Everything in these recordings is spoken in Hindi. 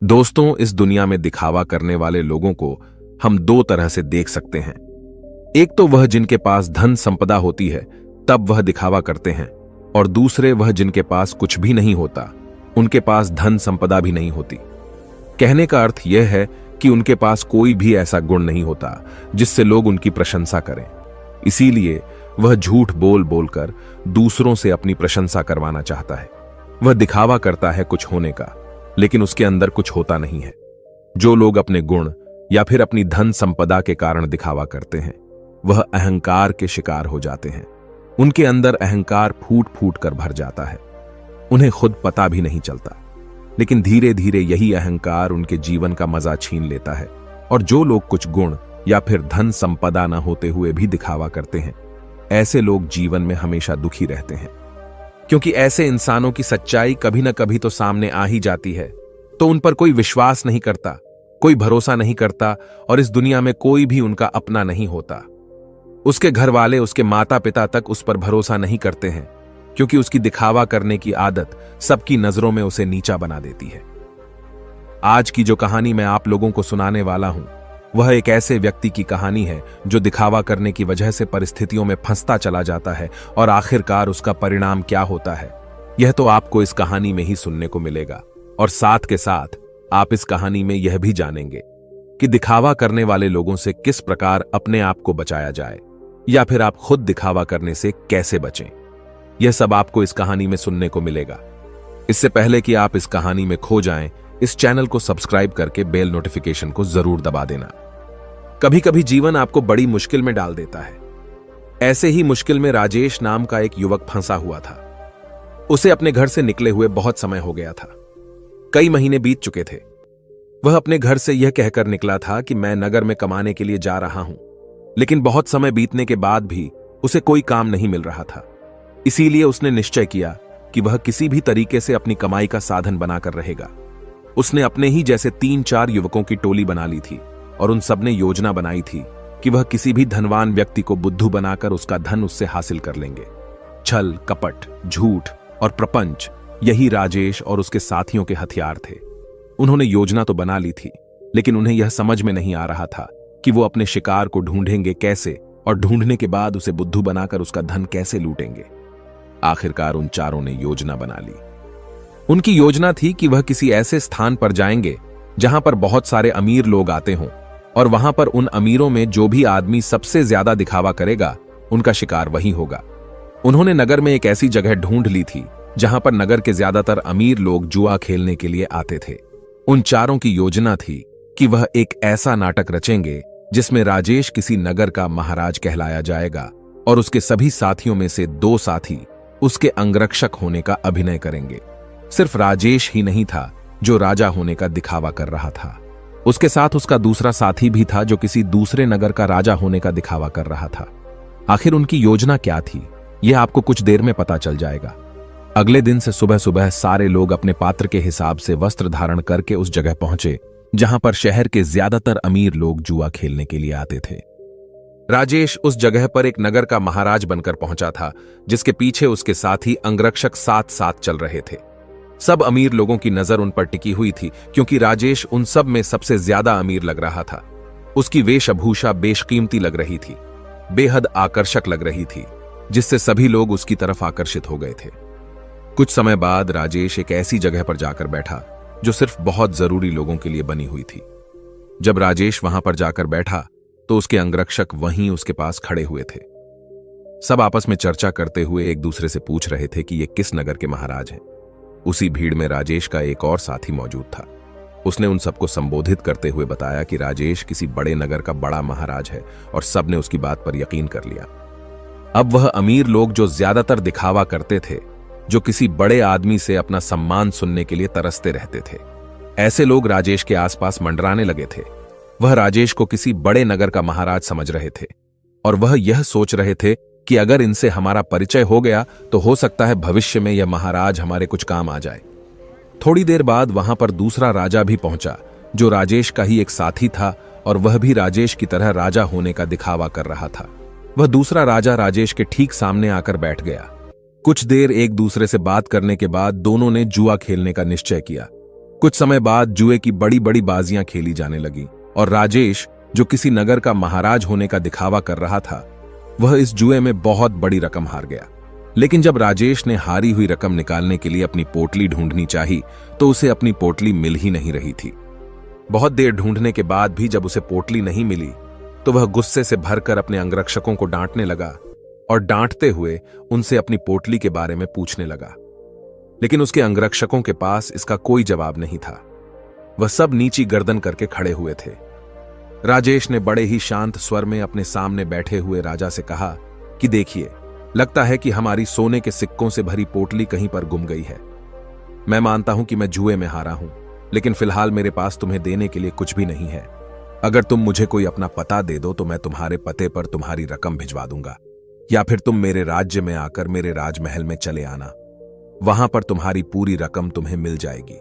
दोस्तों, इस दुनिया में दिखावा करने वाले लोगों को हम दो तरह से देख सकते हैं। एक तो वह जिनके पास धन संपदा होती है तब वह दिखावा करते हैं, और दूसरे वह जिनके पास कुछ भी नहीं होता, उनके पास धन संपदा भी नहीं होती। कहने का अर्थ यह है कि उनके पास कोई भी ऐसा गुण नहीं होता जिससे लोग उनकी प्रशंसा करें। इसीलिए वह झूठ बोल बोलकर दूसरों से अपनी प्रशंसा करवाना चाहता है। वह दिखावा करता है कुछ होने का, लेकिन उसके अंदर कुछ होता नहीं है। जो लोग अपने गुण या फिर अपनी धन संपदा के कारण दिखावा करते हैं, वह अहंकार के शिकार हो जाते हैं। उनके अंदर अहंकार फूट फूट कर भर जाता है। उन्हें खुद पता भी नहीं चलता, लेकिन धीरे धीरे यही अहंकार उनके जीवन का मजा छीन लेता है। और जो लोग कुछ गुण या फिर धन संपदा न होते हुए भी दिखावा करते हैं, ऐसे लोग जीवन में हमेशा दुखी रहते हैं। क्योंकि ऐसे इंसानों की सच्चाई कभी न कभी तो सामने आ ही जाती है, तो उन पर कोई विश्वास नहीं करता, कोई भरोसा नहीं करता, और इस दुनिया में कोई भी उनका अपना नहीं होता। उसके घर वाले, उसके माता पिता तक उस पर भरोसा नहीं करते हैं, क्योंकि उसकी दिखावा करने की आदत सबकी नजरों में उसे नीचा बना देती है। आज की जो कहानी मैं आप लोगों को सुनाने वाला हूं, वह एक ऐसे व्यक्ति की कहानी है जो दिखावा करने की वजह से परिस्थितियों में फंसता चला जाता है, और आखिरकार उसका परिणाम क्या होता है, यह तो आपको इस कहानी में ही सुनने को मिलेगा। और साथ के साथ आप इस कहानी में यह भी जानेंगे कि दिखावा करने वाले लोगों से किस प्रकार अपने आप को बचाया जाए, या फिर आप खुद दिखावा करने से कैसे बचें। यह सब आपको इस कहानी में सुनने को मिलेगा। इससे पहले कि आप इस कहानी में खो जाएं, इस चैनल को सब्सक्राइब करके बेल नोटिफिकेशन को जरूर दबा देना। कभी कभी जीवन आपको बड़ी मुश्किल में डाल देता है। ऐसे ही मुश्किल में राजेश नाम का एक युवक फंसा हुआ था। उसे अपने घर से निकले हुए बहुत समय हो गया था। कई महीने बीत चुके थे। वह अपने घर से यह कहकर निकला था कि मैं नगर में कमाने के लिए जा रहा हूं, लेकिन बहुत समय बीतने के बाद भी उसे कोई काम नहीं मिल रहा था। इसीलिए उसने निश्चय किया कि वह किसी भी तरीके से अपनी कमाई का साधन बनाकर रहेगा। उसने अपने ही जैसे 3-4 युवकों की टोली बना ली थी, और उन सबने योजना बनाई थी कि वह किसी भी धनवान व्यक्ति को बुद्धू बनाकर उसका धन उससे हासिल कर लेंगे। छल, कपट, झूठ और प्रपंच, यही राजेश और उसके साथियों के हथियार थे। उन्होंने योजना तो बना ली थी, लेकिन उन्हें यह समझ में नहीं आ रहा था कि वो अपने शिकार को ढूंढेंगे कैसे, और ढूंढने के बाद उसे बुद्धू बनाकर उसका धन कैसे लूटेंगे। आखिरकार उन चारों ने योजना बना ली। उनकी योजना थी कि वह किसी ऐसे स्थान पर जाएंगे जहां पर बहुत सारे अमीर लोग आते हों, और वहां पर उन अमीरों में जो भी आदमी सबसे ज्यादा दिखावा करेगा, उनका शिकार वही होगा। उन्होंने नगर में एक ऐसी जगह ढूंढ ली थी जहां पर नगर के ज्यादातर अमीर लोग जुआ खेलने के लिए आते थे। उन चारों की योजना थी कि वह एक ऐसा नाटक रचेंगे जिसमें राजेश किसी नगर का महाराज कहलाया जाएगा, और उसके सभी साथियों में से 2 साथी उसके अंगरक्षक होने का अभिनय करेंगे। सिर्फ राजेश ही नहीं था जो राजा होने का दिखावा कर रहा था, उसके साथ उसका दूसरा साथी भी था जो किसी दूसरे नगर का राजा होने का दिखावा कर रहा था। आखिर उनकी योजना क्या थी, यह आपको कुछ देर में पता चल जाएगा। अगले दिन से सुबह सुबह सारे लोग अपने पात्र के हिसाब से वस्त्र धारण करके उस जगह पहुंचे जहां पर शहर के ज्यादातर अमीर लोग जुआ खेलने के लिए आते थे। राजेश उस जगह पर एक नगर का महाराज बनकर पहुंचा था, जिसके पीछे उसके साथी अंगरक्षक साथ साथ चल रहे थे। सब अमीर लोगों की नजर उन पर टिकी हुई थी, क्योंकि राजेश उन सब में सबसे ज्यादा अमीर लग रहा था। उसकी वेशभूषा बेशकीमती लग रही थी, बेहद आकर्षक लग रही थी, जिससे सभी लोग उसकी तरफ आकर्षित हो गए थे। कुछ समय बाद राजेश एक ऐसी जगह पर जाकर बैठा जो सिर्फ बहुत जरूरी लोगों के लिए बनी हुई थी। जब राजेश वहां पर जाकर बैठा तो उसके अंगरक्षक वहीं उसके पास खड़े हुए थे। सब आपस में चर्चा करते हुए एक दूसरे से पूछ रहे थे कि ये किस नगर के महाराज हैं। उसी भीड़ में राजेश का एक और साथी मौजूद था। उसने उन सबको संबोधित करते हुए बताया कि राजेश किसी बड़े नगर का बड़ा महाराज है, और सबने उसकी बात पर यकीन कर लिया। अब वह अमीर लोग जो ज्यादातर दिखावा करते थे, जो किसी बड़े आदमी से अपना सम्मान सुनने के लिए तरसते रहते थे, ऐसे लोग राजेश के आसपास मंडराने लगे थे। वह राजेश को किसी बड़े नगर का महाराज समझ रहे थे, और वह यह सोच रहे थे कि अगर इनसे हमारा परिचय हो गया तो हो सकता है भविष्य में यह महाराज हमारे कुछ काम आ जाए। थोड़ी देर बाद वहां पर दूसरा राजा भी पहुंचा, जो राजेश का ही एक साथी था, और वह भी राजेश की तरह राजा होने का दिखावा कर रहा था। वह दूसरा राजा राजेश के ठीक सामने आकर बैठ गया। कुछ देर एक दूसरे से बात करने के बाद दोनों ने जुआ खेलने का निश्चय किया। कुछ समय बाद जुए की बड़ी बड़ी बाजियां खेली जाने लगी और राजेश, जो किसी नगर का महाराज होने का दिखावा कर रहा था, वह इस जुए में बहुत बड़ी रकम हार गया। लेकिन जब राजेश ने हारी हुई रकम निकालने के लिए अपनी पोटली ढूंढनी चाही तो उसे अपनी पोटली मिल ही नहीं रही थी। बहुत देर ढूंढने के बाद भी जब उसे पोटली नहीं मिली तो वह गुस्से से भरकर अपने अंगरक्षकों को डांटने लगा और डांटते हुए उनसे अपनी पोटली के बारे में पूछने लगा। लेकिन उसके अंगरक्षकों के पास इसका कोई जवाब नहीं था। वह सब नीची गर्दन करके खड़े हुए थे। राजेश ने बड़े ही शांत स्वर में अपने सामने बैठे हुए राजा से कहा कि देखिए, लगता है कि हमारी सोने के सिक्कों से भरी पोटली कहीं पर गुम गई है। मैं मानता हूं कि मैं जुए में हारा हूं, लेकिन फिलहाल मेरे पास तुम्हें देने के लिए कुछ भी नहीं है। अगर तुम मुझे कोई अपना पता दे दो तो मैं तुम्हारे पते पर तुम्हारी रकम भिजवा दूंगा, या फिर तुम मेरे राज्य में आकर मेरे राजमहल में चले आना। वहां पर तुम्हारी पूरी रकम तुम्हें मिल जाएगी।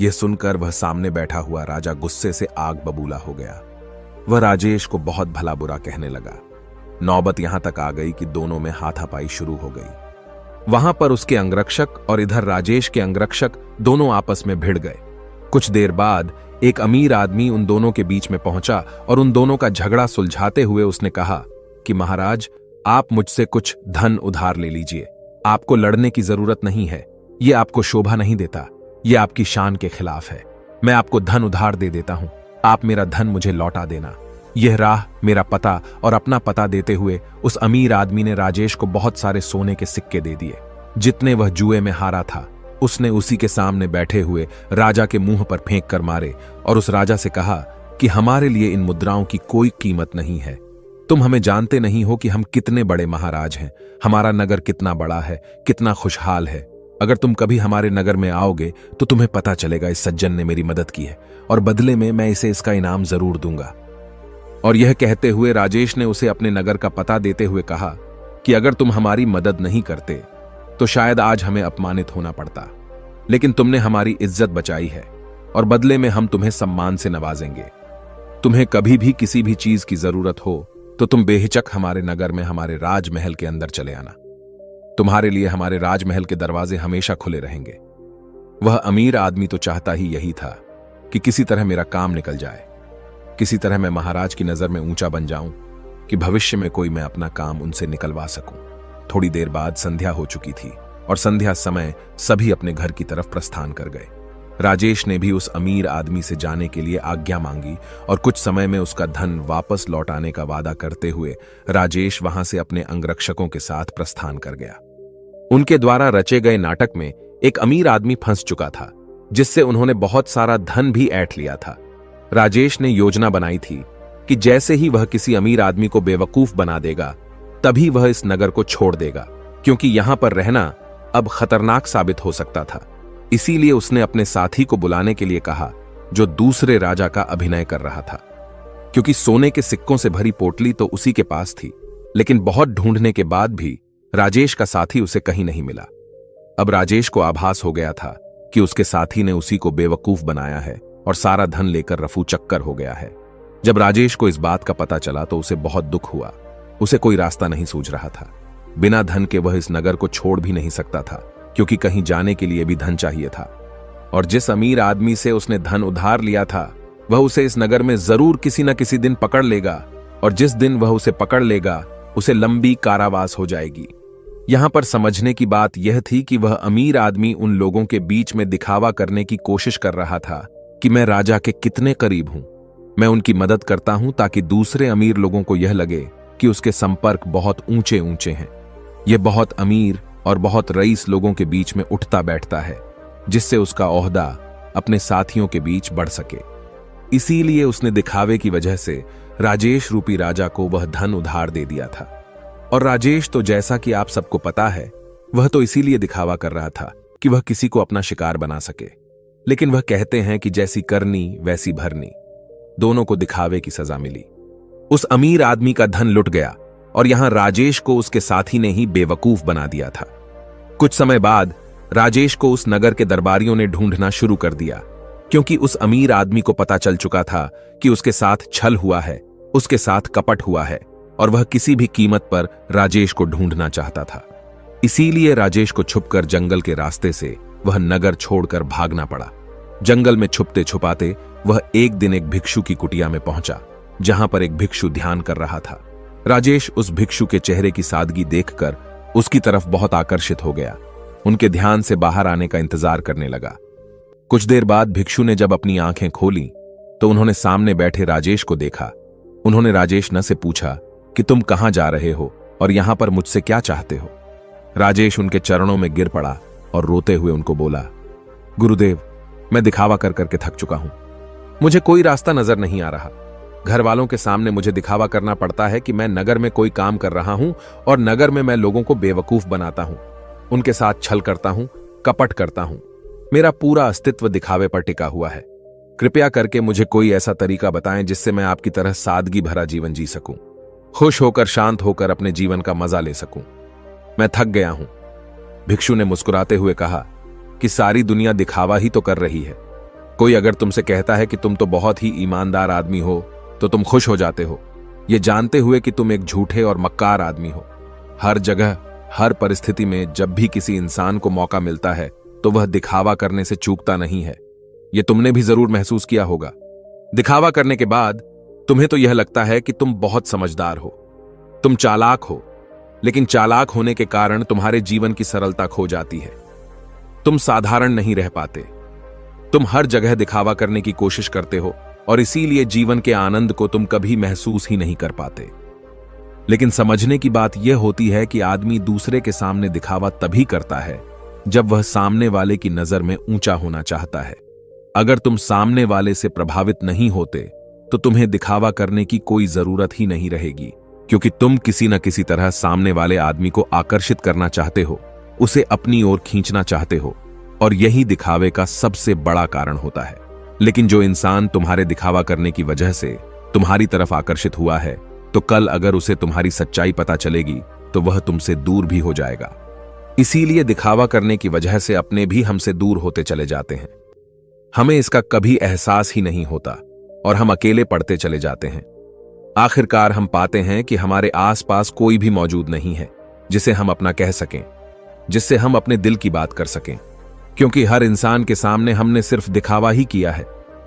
यह सुनकर वह सामने बैठा हुआ राजा गुस्से से आग बबूला हो गया। वह राजेश को बहुत भला बुरा कहने लगा। नौबत यहां तक आ गई कि दोनों में हाथापाई शुरू हो गई। वहां पर उसके अंगरक्षक और इधर राजेश के अंगरक्षक दोनों आपस में भिड़ गए। कुछ देर बाद एक अमीर आदमी उन दोनों के बीच में पहुंचा और उन दोनों का झगड़ा सुलझाते हुए उसने कहा कि महाराज, आप मुझसे कुछ धन उधार ले लीजिए। आपको लड़ने की जरूरत नहीं है। यह आपको शोभा नहीं देता। यह आपकी शान के खिलाफ है। मैं आपको धन उधार दे देता हूं। आप मेरा धन मुझे लौटा देना। यह राह, मेरा पता और अपना पता देते हुए उस अमीर आदमी ने राजेश को बहुत सारे सोने के सिक्के दे दिए। जितने वह जुए में हारा था उसने उसी के सामने बैठे हुए राजा के मुंह पर फेंक कर मारे और उस राजा से कहा कि हमारे लिए इन मुद्राओं की कोई कीमत नहीं है। तुम हमें जानते नहीं हो कि हम कितने बड़े महाराज हैं। हमारा नगर कितना बड़ा है, कितना खुशहाल है। अगर तुम कभी हमारे नगर में आओगे तो तुम्हें पता चलेगा इस सज्जन ने मेरी मदद की है और बदले में मैं इसे इसका इनाम जरूर दूंगा। और यह कहते हुए राजेश ने उसे अपने नगर का पता देते हुए कहा कि अगर तुम हमारी मदद नहीं करते तो शायद आज हमें अपमानित होना पड़ता, लेकिन तुमने हमारी इज्जत बचाई है और बदले में हम तुम्हें सम्मान से नवाजेंगे। तुम्हें कभी भी किसी भी चीज की जरूरत हो तो तुम बेहिचक हमारे नगर में हमारे राजमहल के अंदर चले आना। तुम्हारे लिए हमारे राजमहल के दरवाजे हमेशा खुले रहेंगे। वह अमीर आदमी तो चाहता ही यही था कि किसी तरह मेरा काम निकल जाए, किसी तरह मैं महाराज की नजर में ऊंचा बन जाऊं कि भविष्य में कोई मैं अपना काम उनसे निकलवा सकूं। थोड़ी देर बाद संध्या हो चुकी थी और संध्या समय सभी अपने घर की तरफ प्रस्थान कर गए। राजेश ने भी उस अमीर आदमी से जाने के लिए आज्ञा मांगी और कुछ समय में उसका धन वापस लौटाने का वादा करते हुए राजेश वहां से अपने अंगरक्षकों के साथ प्रस्थान कर गया। उनके द्वारा रचे गए नाटक में एक अमीर आदमी फंस चुका था, जिससे उन्होंने बहुत सारा धन भी ऐंठ लिया था। राजेश ने योजना बनाई थी कि जैसे ही वह किसी अमीर आदमी को बेवकूफ बना देगा तभी वह इस नगर को छोड़ देगा, क्योंकि यहां पर रहना अब खतरनाक साबित हो सकता था। इसीलिए उसने अपने साथी को बुलाने के लिए कहा जो दूसरे राजा का अभिनय कर रहा था, क्योंकि सोने के सिक्कों से भरी पोटली तो उसी के पास थी। लेकिन बहुत ढूंढने के बाद भी राजेश का साथी उसे कहीं नहीं मिला। अब राजेश को आभास हो गया था कि उसके साथी ने उसी को बेवकूफ बनाया है और सारा धन लेकर रफू चक्कर हो गया है। जब राजेश को इस बात का पता चला तो उसे बहुत दुख हुआ। उसे कोई रास्ता नहीं सूझ रहा था। बिना धन के वह इस नगर को छोड़ भी नहीं सकता था, क्योंकि कहीं जाने के लिए भी धन चाहिए था। और जिस अमीर आदमी से उसने धन उधार लिया था वह उसे इस नगर में जरूर किसी न किसी दिन पकड़ लेगा, और जिस दिन वह उसे पकड़ लेगा उसे लंबी कारावास हो जाएगी। यहां पर समझने की बात यह थी कि वह अमीर आदमी उन लोगों के बीच में दिखावा करने की कोशिश कर रहा था कि मैं राजा के कितने करीब हूं। मैं उनकी मदद करता हूं ताकि दूसरे अमीर लोगों को यह लगे कि उसके संपर्क बहुत ऊंचे ऊंचे हैं। यह बहुत अमीर और बहुत रईस लोगों के बीच में उठता बैठता है, जिससे उसका ओहदा अपने साथियों के बीच बढ़ सके। इसीलिए उसने दिखावे की वजह से राजेश रूपी राजा को वह धन उधार दे दिया था। और राजेश तो जैसा कि आप सबको पता है, वह तो इसीलिए दिखावा कर रहा था कि वह किसी को अपना शिकार बना सके। लेकिन वह कहते हैं कि जैसी करनी वैसी भरनी, दोनों को दिखावे की सजा मिली। उस अमीर आदमी का धन लुट गया और यहां राजेश को उसके साथी ने ही बेवकूफ बना दिया था। कुछ समय बाद राजेश को उस नगर के दरबारियों ने ढूंढना शुरू कर दिया, क्योंकि उस अमीर आदमी को पता चल चुका था कि उसके साथ छल हुआ है, उसके साथ कपट हुआ है, और वह किसी भी कीमत पर राजेश को ढूंढना चाहता था। इसीलिए राजेश को छुपकर जंगल के रास्ते से वह नगर छोड़कर भागना पड़ा। जंगल में छुपते छुपाते वह एक दिन एक भिक्षु की कुटिया में पहुंचा, जहां पर एक भिक्षु ध्यान कर रहा था। राजेश उस भिक्षु के चेहरे की सादगी देखकर उसकी तरफ बहुत आकर्षित हो गया। उनके ध्यान से बाहर आने का इंतजार करने लगा। कुछ देर बाद भिक्षु ने जब अपनी आंखें खोली तो उन्होंने सामने बैठे राजेश को देखा। उन्होंने राजेश न से पूछा कि तुम कहां जा रहे हो और यहां पर मुझसे क्या चाहते हो। राजेश उनके चरणों में गिर पड़ा और रोते हुए उनको बोला, गुरुदेव, मैं दिखावा कर करके थक चुका हूं। मुझे कोई रास्ता नजर नहीं आ रहा। घर वालों के सामने मुझे दिखावा करना पड़ता है कि मैं नगर में कोई काम कर रहा हूं और नगर में मैं लोगों को बेवकूफ बनाता हूं, उनके साथ छल करता हूं, कपट करता हूं। मेरा पूरा अस्तित्व दिखावे पर टिका हुआ है। कृपया करके मुझे कोई ऐसा तरीका बताएं जिससे मैं आपकी तरह सादगी भरा जीवन जी सकूं, खुश होकर शांत होकर अपने जीवन का मजा ले सकूं। मैं थक गया हूं। भिक्षु ने मुस्कुराते हुए कहा कि सारी दुनिया दिखावा ही तो कर रही है। कोई अगर तुमसे कहता है कि तुम तो बहुत ही ईमानदार आदमी हो तो तुम खुश हो जाते हो, ये जानते हुए कि तुम एक झूठे और मक्कार आदमी हो। हर जगह, हर परिस्थिति में जब भी किसी इंसान को मौका मिलता है तो वह दिखावा करने से चूकता नहीं है। यह तुमने भी जरूर महसूस किया होगा। दिखावा करने के बाद तुम्हें तो यह लगता है कि तुम बहुत समझदार हो, तुम चालाक हो, लेकिन चालाक होने के कारण तुम्हारे जीवन की सरलता खो जाती है। तुम साधारण नहीं रह पाते। तुम हर जगह दिखावा करने की कोशिश करते हो और इसीलिए जीवन के आनंद को तुम कभी महसूस ही नहीं कर पाते। लेकिन समझने की बात यह होती है कि आदमी दूसरे के सामने दिखावा तभी करता है जब वह सामने वाले की नजर में ऊंचा होना चाहता है। अगर तुम सामने वाले से प्रभावित नहीं होते तो तुम्हें दिखावा करने की कोई जरूरत ही नहीं रहेगी, क्योंकि तुम किसी न किसी तरह सामने वाले आदमी को आकर्षित करना चाहते हो, उसे अपनी ओर खींचना चाहते हो, और यही दिखावे का सबसे बड़ा कारण होता है। लेकिन जो इंसान तुम्हारे दिखावा करने की वजह से तुम्हारी तरफ आकर्षित हुआ है, तो कल अगर उसे तुम्हारी सच्चाई पता चलेगी तो वह तुमसे दूर भी हो जाएगा। इसीलिए दिखावा करने की वजह से अपने भी हमसे दूर होते चले जाते हैं। हमें इसका कभी एहसास ही नहीं होता और हम अकेले पड़ते चले जाते हैं। आखिरकार हम पाते हैं कि हमारे आसपास कोई भी मौजूद नहीं है जिसे हम अपना कह सकें, जिससे हम अपने दिल की बात कर सकें, क्योंकि हर इंसान के सामने हमने सिर्फ दिखावा ही किया है।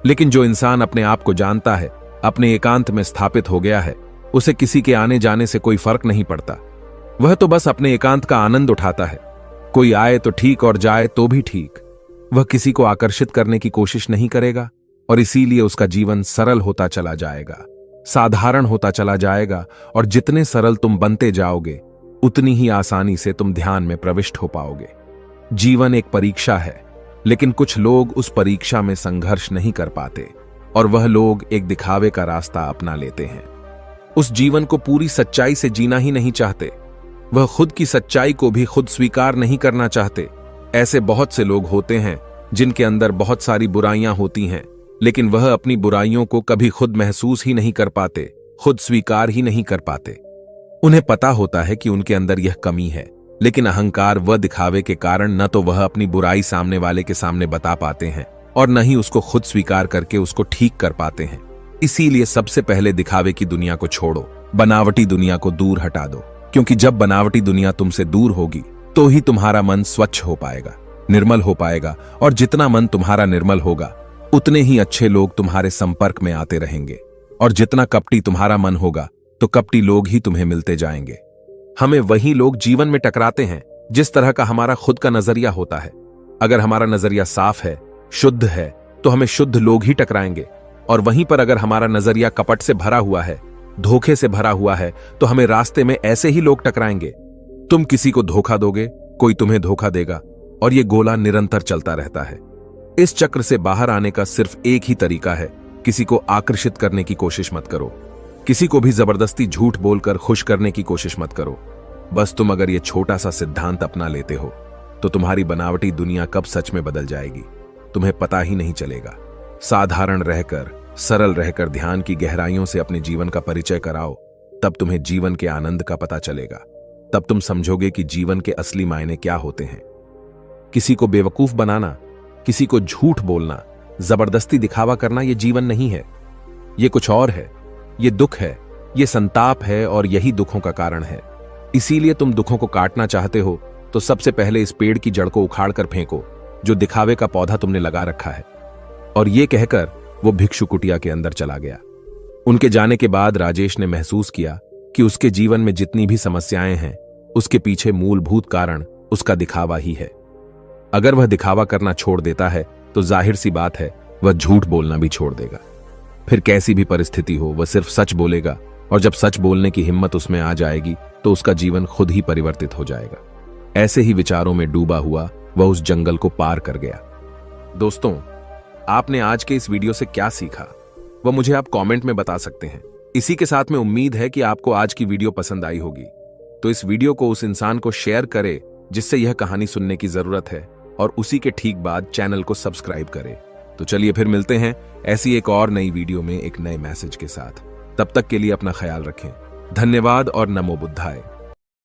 लेकिन जो इंसान अपने आप को जानता है, अपने एकांत में स्थापित हो गया है, उसे किसी के आने जाने से कोई फर्क नहीं पड़ता। वह तो बस अपने एकांत का आनंद उठाता है। कोई आए तो ठीक और जाए तो भी ठीक। वह किसी को आकर्षित करने की कोशिश नहीं करेगा और इसीलिए उसका जीवन सरल होता चला जाएगा, साधारण होता चला जाएगा। और जितने सरल तुम बनते जाओगे उतनी ही आसानी से तुम ध्यान में प्रविष्ट हो पाओगे। जीवन एक परीक्षा है, लेकिन कुछ लोग उस परीक्षा में संघर्ष नहीं कर पाते और वह लोग एक दिखावे का रास्ता अपना लेते हैं। उस जीवन को पूरी सच्चाई से जीना ही नहीं चाहते। वह खुद की सच्चाई को भी खुद स्वीकार नहीं करना चाहते। ऐसे बहुत से लोग होते हैं जिनके अंदर बहुत सारी बुराइयां होती हैं, लेकिन वह अपनी बुराइयों को कभी खुद महसूस ही नहीं कर पाते, खुद स्वीकार ही नहीं कर पाते। उन्हें पता होता है कि उनके अंदर यह कमी है, लेकिन अहंकार व दिखावे के कारण न तो वह अपनी बुराई सामने वाले के सामने बता पाते हैं और न ही उसको खुद स्वीकार करके उसको ठीक कर पाते हैं। इसीलिए सबसे पहले दिखावे की दुनिया को छोड़ो, बनावटी दुनिया को दूर हटा दो, क्योंकि जब बनावटी दुनिया तुमसे दूर होगी तो ही तुम्हारा मन स्वच्छ हो पाएगा, निर्मल हो पाएगा। और जितना मन तुम्हारा निर्मल होगा उतने ही अच्छे लोग तुम्हारे संपर्क में आते रहेंगे, और जितना कपटी तुम्हारा मन होगा तो कपटी लोग ही तुम्हें मिलते जाएंगे। हमें वही लोग जीवन में टकराते हैं जिस तरह का हमारा खुद का नजरिया होता है। अगर हमारा नजरिया साफ है, शुद्ध है, तो हमें शुद्ध लोग ही टकराएंगे, और वहीं पर अगर हमारा नजरिया कपट से भरा हुआ है, धोखे से भरा हुआ है, तो हमें रास्ते में ऐसे ही लोग टकराएंगे। तुम किसी को धोखा दोगे, कोई तुम्हें धोखा देगा, और यह गोला निरंतर चलता रहता है। इस चक्र से बाहर आने का सिर्फ एक ही तरीका है, किसी को आकर्षित करने की कोशिश मत करो, किसी को भी जबरदस्ती झूठ बोलकर खुश करने की कोशिश मत करो। बस तुम अगर यह छोटा सा सिद्धांत अपना लेते हो तो तुम्हारी बनावटी दुनिया कब सच में बदल जाएगी तुम्हें पता ही नहीं चलेगा। साधारण रहकर, सरल रहकर ध्यान की गहराइयों से अपने जीवन का परिचय कराओ, तब तुम्हें जीवन के आनंद का पता चलेगा। तब तुम समझोगे कि जीवन के असली मायने क्या होते हैं। किसी को बेवकूफ बनाना, किसी को झूठ बोलना, जबरदस्ती दिखावा करना यह जीवन नहीं है, यह कुछ और है। यह दुख है, यह संताप है, और यही दुखों का कारण है। इसीलिए तुम दुखों को काटना चाहते हो तो सबसे पहले इस पेड़ की जड़ को उखाड़ कर फेंको जो दिखावे का पौधा तुमने लगा रखा है। और ये कहकर वो भिक्षु कुटिया के अंदर चला गया। उनके जाने के बाद राजेश ने महसूस किया कि उसके जीवन में जितनी भी समस्याएं हैं उसके पीछे मूलभूत कारण उसका दिखावा ही है। अगर वह दिखावा करना छोड़ देता है तो जाहिर सी बात है वह झूठ बोलना भी छोड़ देगा। फिर कैसी भी परिस्थिति हो वह सिर्फ सच बोलेगा, और जब सच बोलने की हिम्मत उसमें आ जाएगी तो उसका जीवन खुद ही परिवर्तित हो जाएगा। ऐसे ही विचारों में डूबा हुआ वह उस जंगल को पार कर गया। दोस्तों, आपने आज के इस वीडियो से क्या सीखा वह मुझे आप कमेंट में बता सकते हैं। इसी के साथ में उम्मीद है कि आपको आज की वीडियो पसंद आई होगी, तो इस वीडियो को उस इंसान को शेयर करें जिससे यह कहानी सुनने की जरूरत है, और उसी के ठीक बाद चैनल को सब्सक्राइब करें। तो चलिए फिर मिलते हैं ऐसी एक और नई वीडियो में एक नए मैसेज के साथ। तब तक के लिए अपना ख्याल रखें। धन्यवाद और नमो बुद्धाय।